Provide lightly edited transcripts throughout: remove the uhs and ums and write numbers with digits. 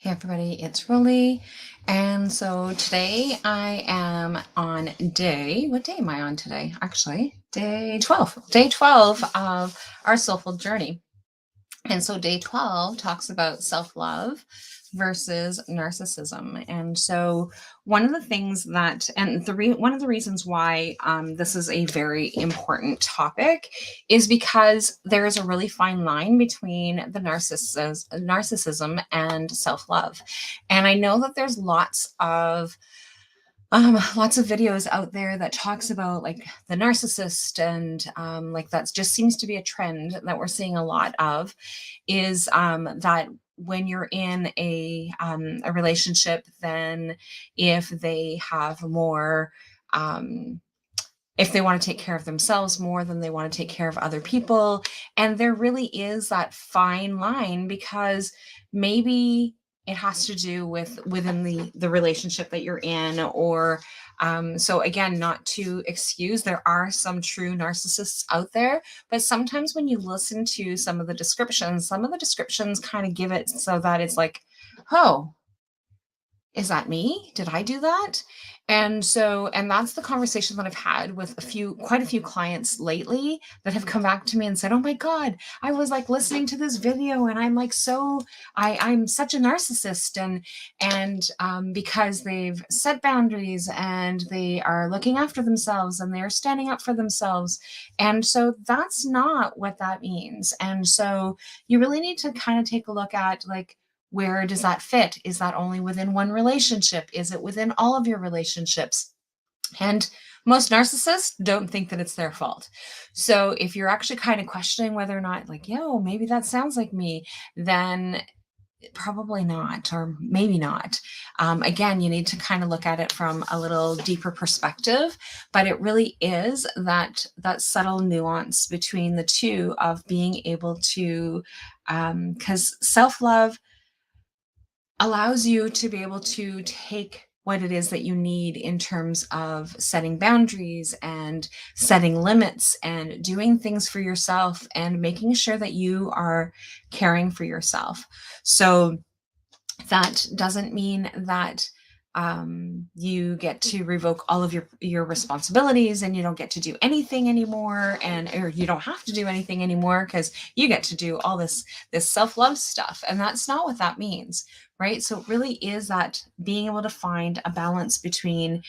Hey everybody, it's Rolly. And so today I am on what day am I on today? Actually, day 12. Day 12 of our Soulful journey. And so day 12 talks about self-love versus narcissism. And so one of the things that, and one of the reasons why this is a very important topic is because there is a really fine line between the narcissism and self-love. And I know that there's lots of videos out there that talks about like the narcissist and like that just seems to be a trend that we're seeing a lot of is that when you're in a relationship, then if they have more if they want to take care of themselves more than they want to take care of other people. And there really is that fine line because maybe it has to do with within the relationship that you're in or so again, not to excuse, there are some true narcissists out there, but sometimes when you listen to some of the descriptions kind of give it so that it's like, oh, is that me? Did I do that? And that's the conversation that I've had with quite a few clients lately that have come back to me and said, "Oh my God, I was like listening to this video and I'm like I'm such a narcissist." And because they've set boundaries and they are looking after themselves and they're standing up for themselves. And so that's not what that means. And so you really need to kind of take a look at like, where does that fit? Is that only within one relationship? Is it within all of your relationships? And most narcissists don't think that it's their fault. So if you're actually kind of questioning whether or not, like, yo, maybe that sounds like me, then probably not, or maybe not. Again, you need to kind of look at it from a little deeper perspective, but it really is that subtle nuance between the two of being able to, because self-love allows you to be able to take what it is that you need in terms of setting boundaries and setting limits and doing things for yourself and making sure that you are caring for yourself. So that doesn't mean that you get to revoke all of your responsibilities and you don't get to do anything anymore, or you don't have to do anything anymore because you get to do all this self-love stuff. And that's not what that means, right? So it really is that being able to find a balance between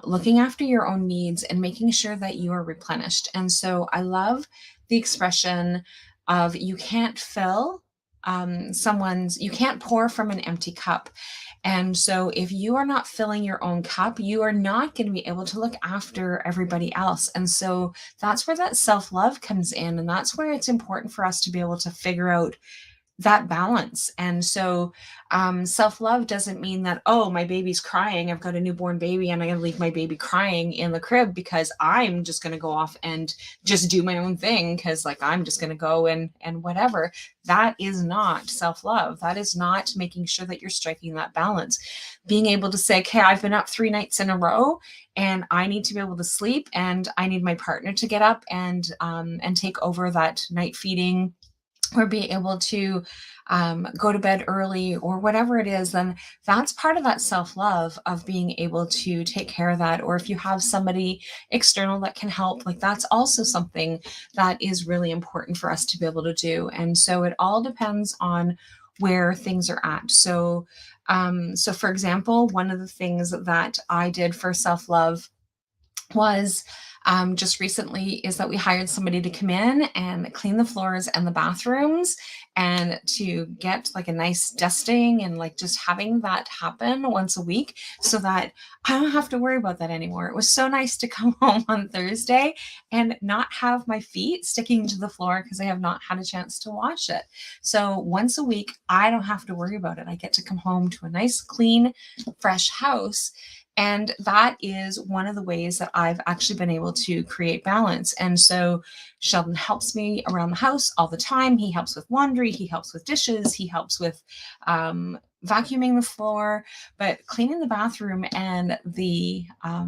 looking after your own needs and making sure that you are replenished. And so I love the expression of you can't fill you can't pour from an empty cup. And so if you are not filling your own cup, you are not going to be able to look after everybody else. And so that's where that self-love comes in. And that's where it's important for us to be able to figure out that balance. And so self-love doesn't mean that, oh, my baby's crying, I've got a newborn baby and I'm going to leave my baby crying in the crib because I'm just going to go off and just do my own thing because like I'm just going to go and whatever. That is not self-love. That is not making sure that you're striking that balance. Being able to say, okay, I've been up 3 nights in a row and I need to be able to sleep and I need my partner to get up and take over that night feeding or be able to go to bed early or whatever it is, then that's part of that self-love of being able to take care of that. Or if you have somebody external that can help, like that's also something that is really important for us to be able to do. And so it all depends on where things are at. So, so for example, one of the things that I did for self-love was just recently is that we hired somebody to come in and clean the floors and the bathrooms and to get like a nice dusting and like just having that happen once a week so that I don't have to worry about that anymore. It was so nice to come home on Thursday and not have my feet sticking to the floor because I have not had a chance to wash it. So once a week, I don't have to worry about it. I get to come home to a nice, clean, fresh house. And that is one of the ways that I've actually been able to create balance. And so Sheldon helps me around the house all the time. He helps with laundry, he helps with dishes, he helps with vacuuming the floor, but cleaning the bathroom and the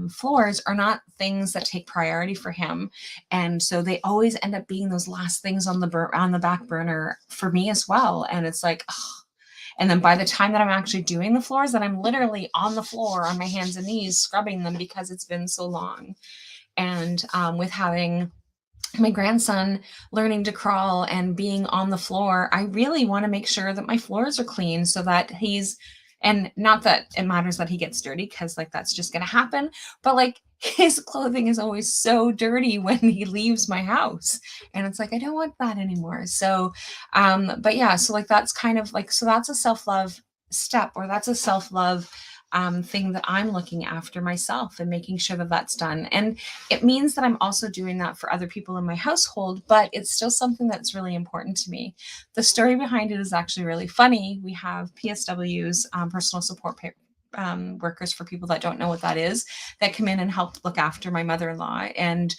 floors are not things that take priority for him. And so they always end up being those last things on the back burner for me as well. And it's like, oh, And then by the time that I'm actually doing the floors, that I'm literally on the floor on my hands and knees scrubbing them because it's been so long. And with having my grandson learning to crawl and being on the floor, I really want to make sure that my floors are clean so that and not that it matters that he gets dirty, because like that's just going to happen, but like his clothing is always so dirty when he leaves my house. And it's like, I don't want that anymore. So, but yeah, so like that's kind of like, so that's a self love step, or that's a self love thing that I'm looking after myself and making sure that that's done. And it means that I'm also doing that for other people in my household, but it's still something that's really important to me. The story behind it is actually really funny. We have PSWs, personal support workers, for people that don't know what that is, that come in and help look after my mother-in-law. And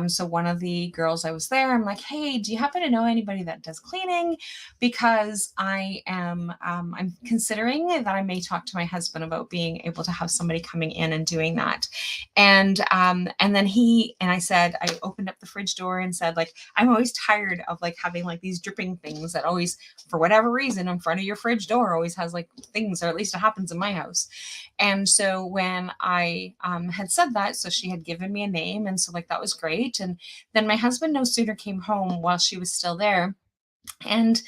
so one of the girls I was there, I'm like, hey, do you happen to know anybody that does cleaning? Because I'm considering that I may talk to my husband about being able to have somebody coming in and doing that. And then I said, I opened up the fridge door and said, like, I'm always tired of like having like these dripping things that always, for whatever reason, in front of your fridge door always has like things, or at least it happens in my house. And so when I had said that, so she had given me a name, and so like that was great. And then my husband no sooner came home while she was still there, and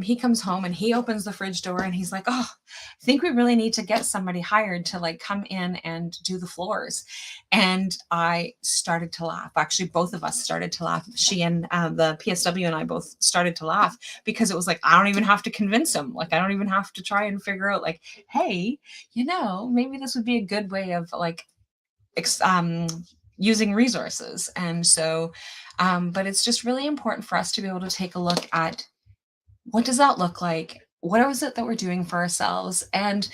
he comes home and he opens the fridge door and he's like, oh, I think we really need to get somebody hired to like come in and do the floors. And I started to laugh. Actually, both of us started to laugh. She and the PSW and I both started to laugh, because it was like, I don't even have to convince him. Like, I don't even have to try and figure out like, hey, maybe this would be a good way of like, using resources. And so, but it's just really important for us to be able to take a look at, what does that look like? What is it that we're doing for ourselves? And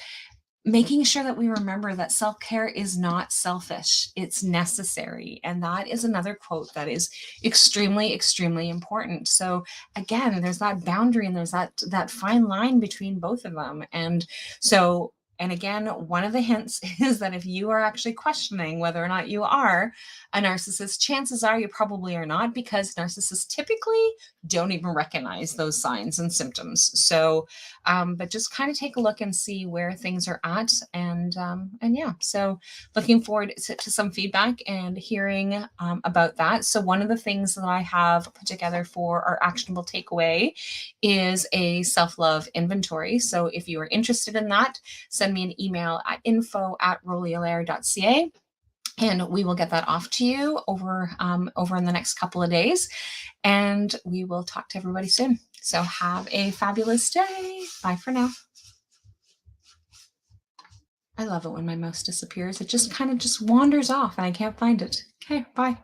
making sure that we remember that self-care is not selfish, it's necessary. And that is another quote that is extremely, extremely important. So again, there's that boundary, and there's that fine line between both of them. And so, and again, one of the hints is that if you are actually questioning whether or not you are a narcissist, chances are you probably are not, because narcissists typically don't even recognize those signs and symptoms. So, but just kind of take a look and see where things are at. And yeah, so looking forward to some feedback and hearing about that. So one of the things that I have put together for our actionable takeaway is a self-love inventory. So if you are interested in that, send me an email at info@rollialaire.ca. And we will get that off to you over in the next couple of days. And we will talk to everybody soon. So have a fabulous day. Bye for now. I love it when my mouse disappears. It just kind of just wanders off and I can't find it. Okay, bye.